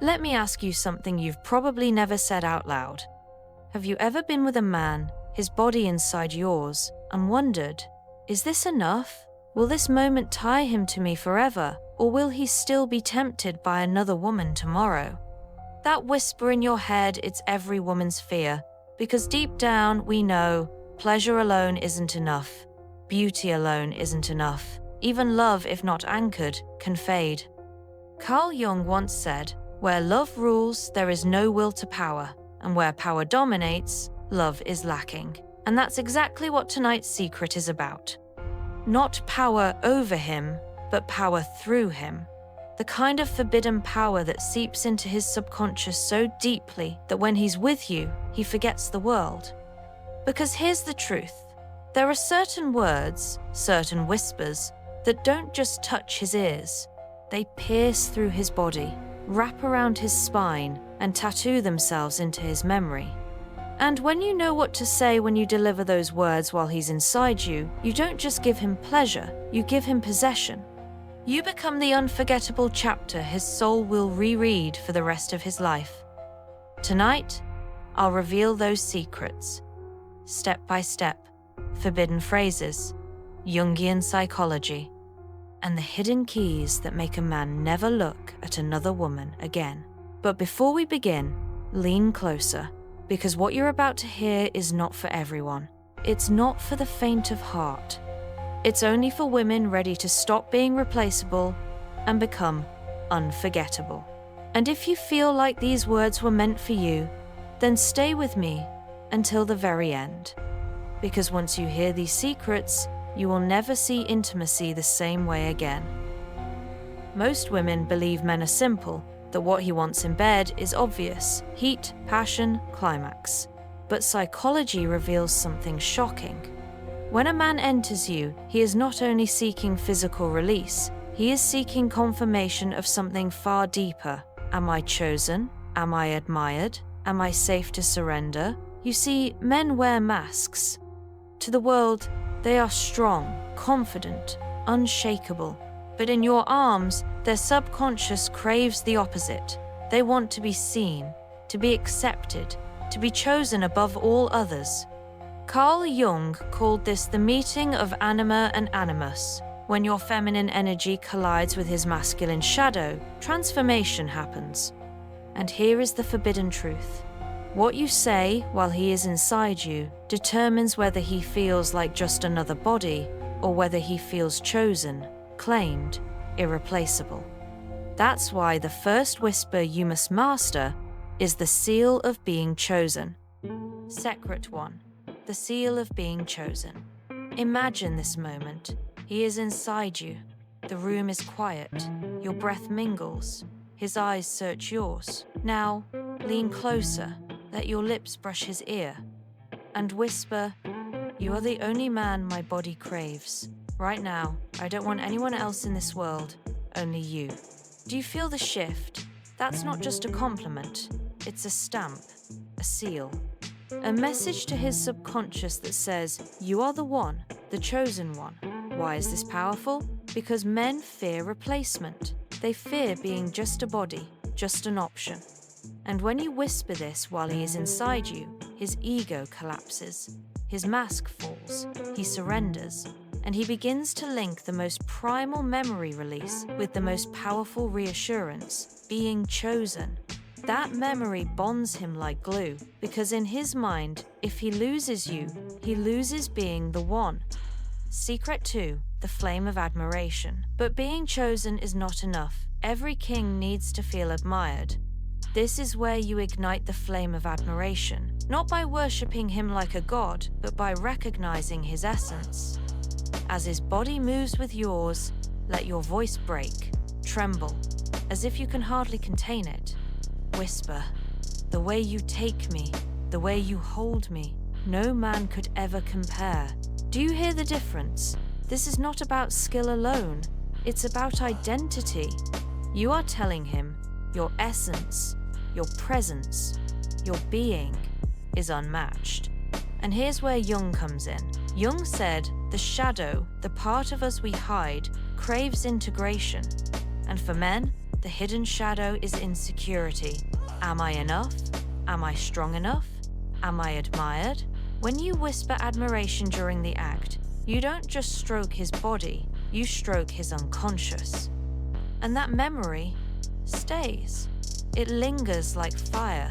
Let me ask you something you've probably never said out loud. Have you ever been with a man, his body inside yours, and wondered, is this enough? Will this moment tie him to me forever, or will he still be tempted by another woman tomorrow? That whisper in your head, it's every woman's fear, because deep down we know pleasure alone isn't enough, beauty alone isn't enough, even love, if not anchored, can fade. Carl Jung once said, where love rules, there is no will to power, and where power dominates, love is lacking. And that's exactly what tonight's secret is about. Not power over him, but power through him. The kind of forbidden power that seeps into his subconscious so deeply that when he's with you, he forgets the world. Because here's the truth. There are certain words, certain whispers, that don't just touch his ears. They pierce through his body, wrap around his spine, and tattoo themselves into his memory. And when you know what to say when you deliver those words while he's inside you, you don't just give him pleasure, you give him possession. You become the unforgettable chapter his soul will reread for the rest of his life. Tonight, I'll reveal those secrets. Step by step, forbidden phrases, Jungian psychology, and the hidden keys that make a man never look at another woman again. But before we begin, lean closer, because what you're about to hear is not for everyone. It's not for the faint of heart. It's only for women ready to stop being replaceable and become unforgettable. And if you feel like these words were meant for you, then stay with me until the very end. Because once you hear these secrets, you will never see intimacy the same way again. Most women believe men are simple, that what he wants in bed is obvious: heat, passion, climax. But psychology reveals something shocking. When a man enters you, he is not only seeking physical release, he is seeking confirmation of something far deeper. Am I chosen? Am I admired? Am I safe to surrender? You see, men wear masks. To the world, they are strong, confident, unshakable. But in your arms, their subconscious craves the opposite. They want to be seen, to be accepted, to be chosen above all others. Carl Jung called this the meeting of anima and animus. When your feminine energy collides with his masculine shadow, transformation happens. And here is the forbidden truth. What you say while he is inside you determines whether he feels like just another body or whether he feels chosen, claimed, irreplaceable. That's why the first whisper you must master is the seal of being chosen. Secret 1. The seal of being chosen. Imagine this moment. He is inside you. The room is quiet. Your breath mingles. His eyes search yours. Now, lean closer. Let your lips brush his ear. And whisper, "You are the only man my body craves. Right now, I don't want anyone else in this world, only you." Do you feel the shift? That's not just a compliment. It's a stamp, a seal. A message to his subconscious that says, you are the one, the chosen one. Why is this powerful? Because men fear replacement. They fear being just a body, just an option. And when you whisper this while he is inside you, his ego collapses. His mask falls. He surrenders. And he begins to link the most primal memory release with the most powerful reassurance, being chosen. That memory bonds him like glue, because in his mind, if he loses you, he loses being the one. Secret 2, the flame of admiration. But being chosen is not enough. Every king needs to feel admired. This is where you ignite the flame of admiration, not by worshipping him like a god, but by recognizing his essence. As his body moves with yours, let your voice break, tremble, as if you can hardly contain it. Whisper, "The way you take me, the way you hold me, no man could ever compare." Do you hear the difference? This is not about skill alone. It's about identity. You are telling him your essence, your presence, your being is unmatched. And here's where Jung comes in. Jung said, the shadow, the part of us we hide, craves integration. And for men, the hidden shadow is insecurity. Am I enough? Am I strong enough? Am I admired? When you whisper admiration during the act, you don't just stroke his body, you stroke his unconscious. And that memory stays. It lingers like fire.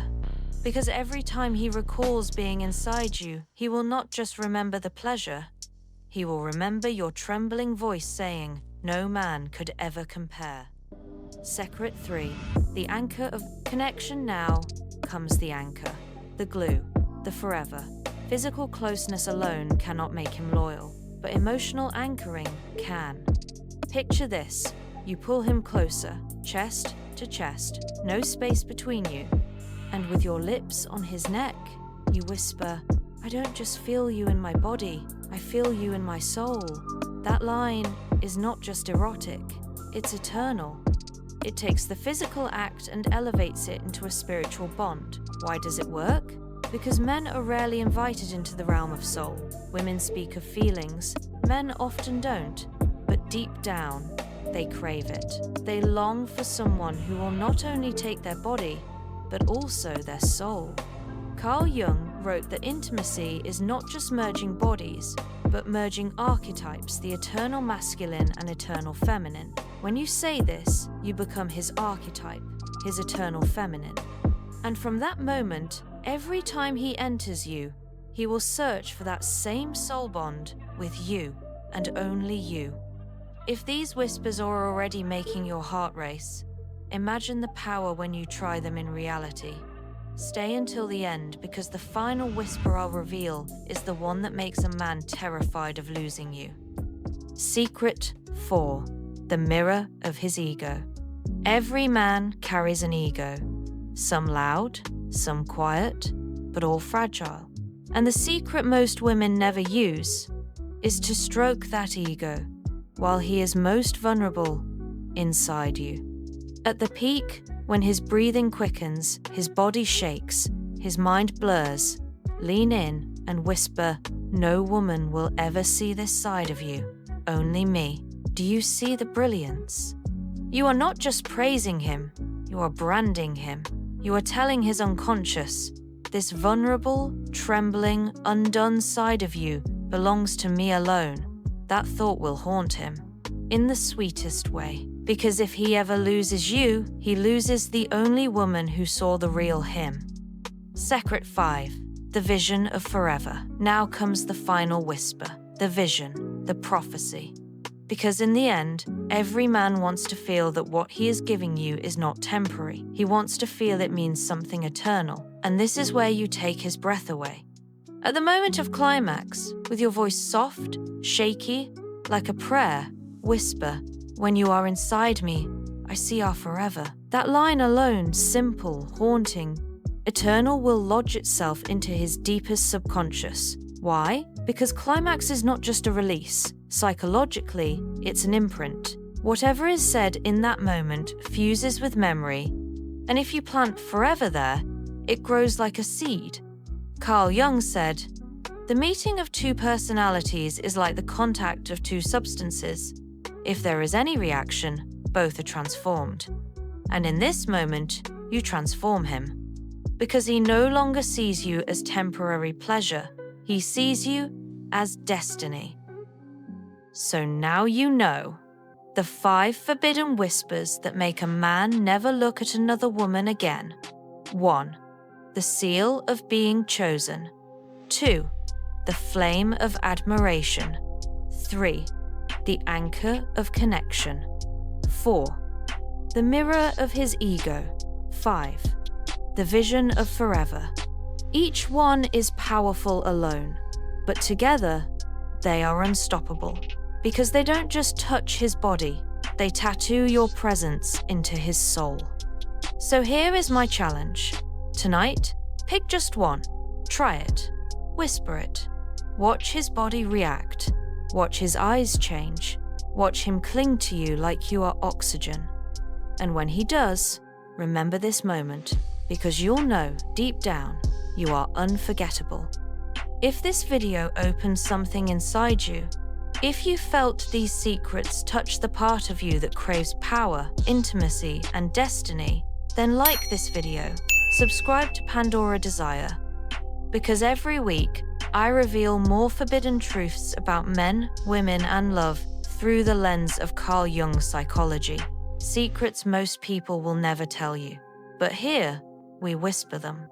Because every time he recalls being inside you, he will not just remember the pleasure, he will remember your trembling voice saying, "No man could ever compare." Secret 3. The anchor of connection. Now comes the anchor, the glue, the forever. Physical closeness alone cannot make him loyal, but emotional anchoring can. Picture this. You pull him closer, chest to chest, no space between you. And with your lips on his neck, you whisper, "I don't just feel you in my body, I feel you in my soul." That line is not just erotic, it's eternal. It takes the physical act and elevates it into a spiritual bond. Why does it work? Because men are rarely invited into the realm of soul. Women speak of feelings, men often don't, but deep down, they crave it. They long for someone who will not only take their body, but also their soul. Carl Jung wrote that intimacy is not just merging bodies, but merging archetypes, the eternal masculine and eternal feminine. When you say this, you become his archetype, his eternal feminine. And from that moment, every time he enters you, he will search for that same soul bond with you and only you. If these whispers are already making your heart race, imagine the power when you try them in reality. Stay until the end, because the final whisper I'll reveal is the one that makes a man terrified of losing you. Secret 4. The mirror of his ego. Every man carries an ego. Some loud, some quiet, but all fragile. And the secret most women never use is to stroke that ego while he is most vulnerable inside you. At the peak, when his breathing quickens, his body shakes, his mind blurs, lean in and whisper, "No woman will ever see this side of you, only me." Do you see the brilliance? You are not just praising him, you are branding him. You are telling his unconscious, "This vulnerable, trembling, undone side of you belongs to me alone." That thought will haunt him, in the sweetest way. Because if he ever loses you, he loses the only woman who saw the real him. Secret 5. The vision of forever. Now comes the final whisper, the vision, the prophecy. Because in the end, every man wants to feel that what he is giving you is not temporary. He wants to feel it means something eternal. And this is where you take his breath away. At the moment of climax, with your voice soft, shaky, like a prayer, whisper, "When you are inside me, I see our forever." That line alone, simple, haunting, eternal, will lodge itself into his deepest subconscious. Why? Because climax is not just a release. Psychologically, it's an imprint. Whatever is said in that moment fuses with memory, and if you plant forever there, it grows like a seed. Carl Jung said, "The meeting of two personalities is like the contact of two substances. If there is any reaction, both are transformed." And in this moment, you transform him. Because he no longer sees you as temporary pleasure, he sees you as destiny. So now you know the 5 forbidden whispers that make a man never look at another woman again. 1. The seal of being chosen. 2. The flame of admiration. 3. The anchor of connection. 4. The mirror of his ego. 5. The vision of forever. Each one is powerful alone, but together they are unstoppable. Because they don't just touch his body, they tattoo your presence into his soul. So here is my challenge. Tonight, pick just one. Try it. Whisper it. Watch his body react. Watch his eyes change. Watch him cling to you like you are oxygen. And when he does, remember this moment, because you'll know deep down you are unforgettable. If this video opened something inside you, If you felt these secrets touch the part of you that craves power, intimacy, and destiny, then like this video, subscribe to Pandora Desire, because every week I reveal more forbidden truths about men, women, and love through the lens of Carl Jung's psychology. Secrets most people will never tell you, but here we whisper them.